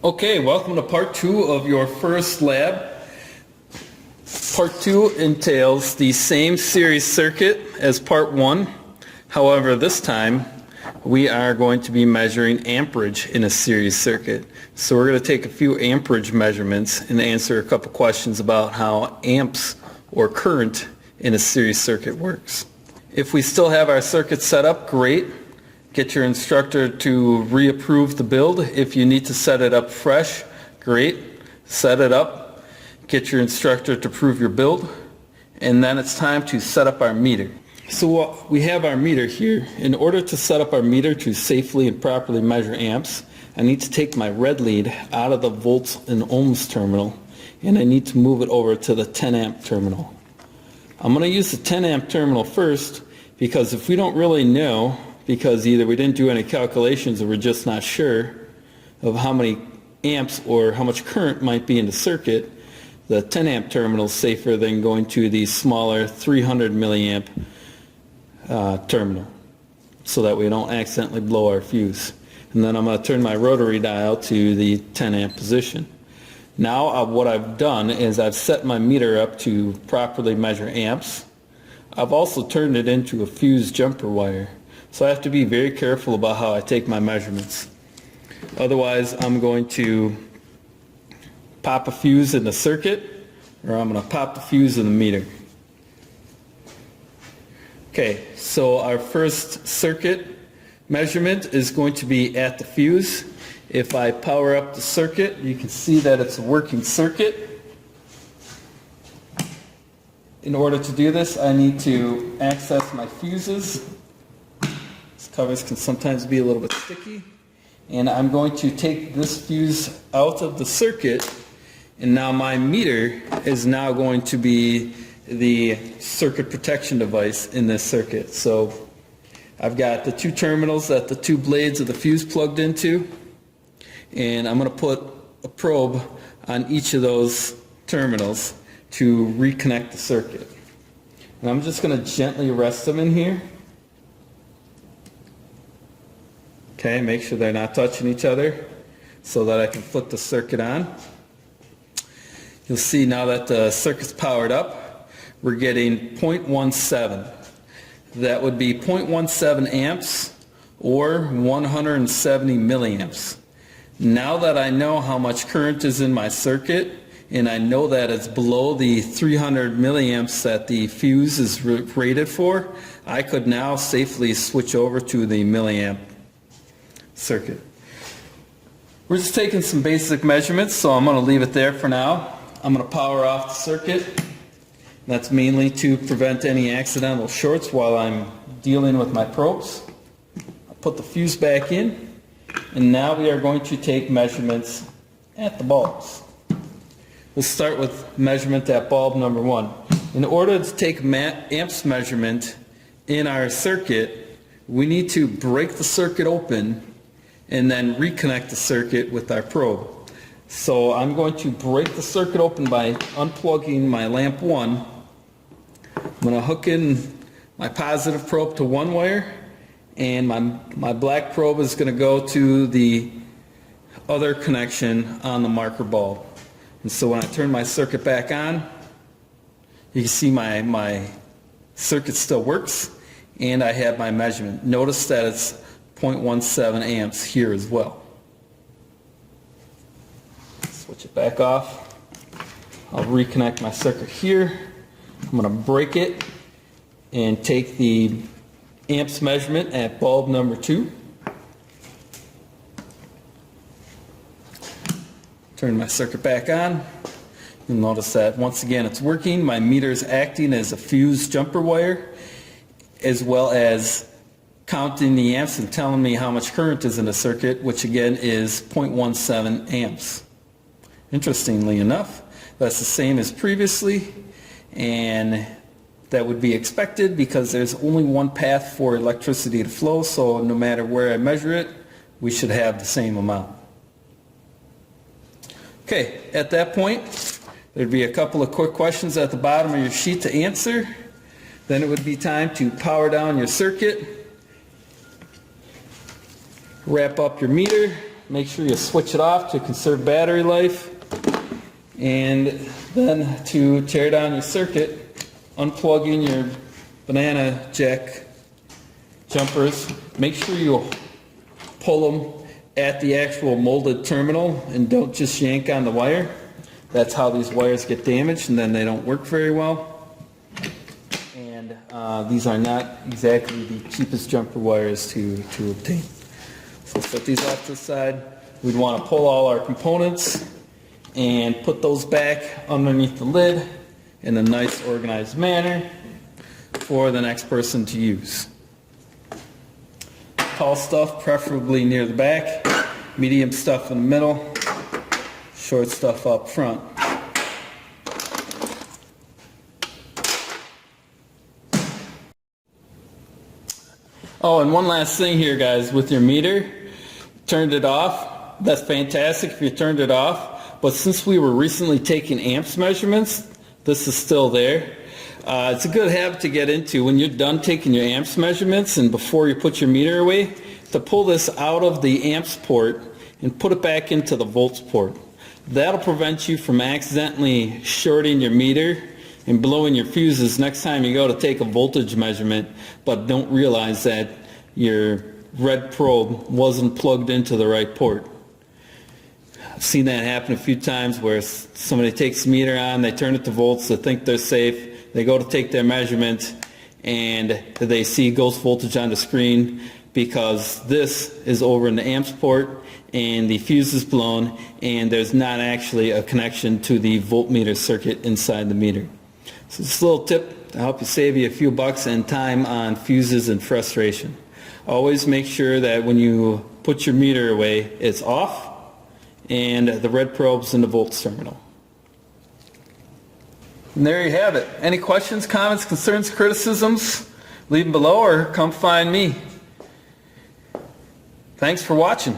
Okay, welcome to part 2 of your first lab. Part 2 entails the same series circuit as part 1. However, this time we are going to be measuring amperage in a series circuit. So we're going to take a few amperage measurements and answer a couple questions about how amps or current in a series circuit works. If we still have our circuit set up, great. Get your instructor to reapprove the build. If you need to set it up fresh, great. Set it up. Get your instructor to approve your build. And then it's time to set up our meter. So we have our meter here. In order to set up our meter to safely and properly measure amps, I need to take my red lead out of the volts and ohms terminal, and I need to move it over to the 10 amp terminal. I'm going to use the 10 amp terminal first because if we don't really know, because either we didn't do any calculations or we're just not sure of how many amps or how much current might be in the circuit, the 10 amp terminal is safer than going to the smaller 300 milliamp terminal, so that we don't accidentally blow our fuse. And then I'm going to turn my rotary dial to the 10 amp position. Now what I've done is I've set my meter up to properly measure amps. I've also turned it into a fuse jumper wire. So I have to be very careful about how I take my measurements. Otherwise, I'm going to pop a fuse in the circuit, or I'm going to pop the fuse in the meter. Okay, so our first circuit measurement is going to be at the fuse. If I power up the circuit, you can see that it's a working circuit. In order to do this, I need to access my fuses. Covers can sometimes be a little bit sticky, and I'm going to take this fuse out of the circuit, and now my meter is now going to be the circuit protection device in this circuit. So I've got the two terminals that the two blades of the fuse plugged into, and I'm going to put a probe on each of those terminals to reconnect the circuit. And I'm just going to gently rest them in here. Okay, make sure they're not touching each other so that I can flip the circuit on. You'll see now that the circuit's powered up, we're getting 0.17. That would be 0.17 amps or 170 milliamps. Now that I know how much current is in my circuit, and I know that it's below the 300 milliamps that the fuse is rated for, I could now safely switch over to the milliamp circuit. We're just taking some basic measurements, so I'm going to leave it there for now. I'm going to power off the circuit. That's mainly to prevent any accidental shorts while I'm dealing with my probes. I'll put the fuse back in, and now we are going to take measurements at the bulbs. We'll start with measurement at bulb number 1. In order to take amps measurement in our circuit, we need to break the circuit open and then reconnect the circuit with our probe. So I'm going to break the circuit open by unplugging my lamp 1. I'm going to hook in my positive probe to one wire, and my black probe is going to go to the other connection on the marker bulb. And so when I turn my circuit back on, you can see my circuit still works, and I have my measurement. Notice that it's 0.17 amps here as well. Switch it back off. I'll reconnect my circuit here. I'm going to break it and take the amps measurement at bulb number 2. Turn my circuit back on. You'll notice that once again it's working. My meter is acting as a fuse jumper wire, as well as counting the amps and telling me how much current is in the circuit, which again is 0.17 amps. Interestingly enough, that's the same as previously, and that would be expected because there's only one path for electricity to flow, so no matter where I measure it, we should have the same amount. Okay, at that point, there'd be a couple of quick questions at the bottom of your sheet to answer. Then it would be time to power down your circuit, wrap up your meter, make sure you switch it off to conserve battery life. And then to tear down your circuit, unplug in your banana jack jumpers. Make sure you pull them at the actual molded terminal and don't just yank on the wire. That's how these wires get damaged and then they don't work very well. And these are not exactly the cheapest jumper wires to obtain. So set these off to the side. We'd want to pull all our components and put those back underneath the lid in a nice organized manner for the next person to use. Tall stuff preferably near the back, medium stuff in the middle, short stuff up front. Oh, and one last thing here, guys, with your meter, turned it off. That's fantastic if you turned it off. But since we were recently taking amps measurements, this is still there. It's a good habit to get into when you're done taking your amps measurements and before you put your meter away, to pull this out of the amps port and put it back into the volts port. That'll prevent you from accidentally shorting your meter and blowing your fuses next time you go to take a voltage measurement, but don't realize that your red probe wasn't plugged into the right port. I've seen that happen a few times where somebody takes the meter on, they turn it to volts, they think they're safe, they go to take their measurement, and they see ghost voltage on the screen because this is over in the amps port and the fuse is blown and there's not actually a connection to the voltmeter circuit inside the meter. So this little tip to help you save you a few bucks and time on fuses and frustration. Always make sure that when you put your meter away, it's off and the red probe's in the volts terminal. And there you have it. Any questions, comments, concerns, criticisms? Leave them below or come find me. Thanks for watching.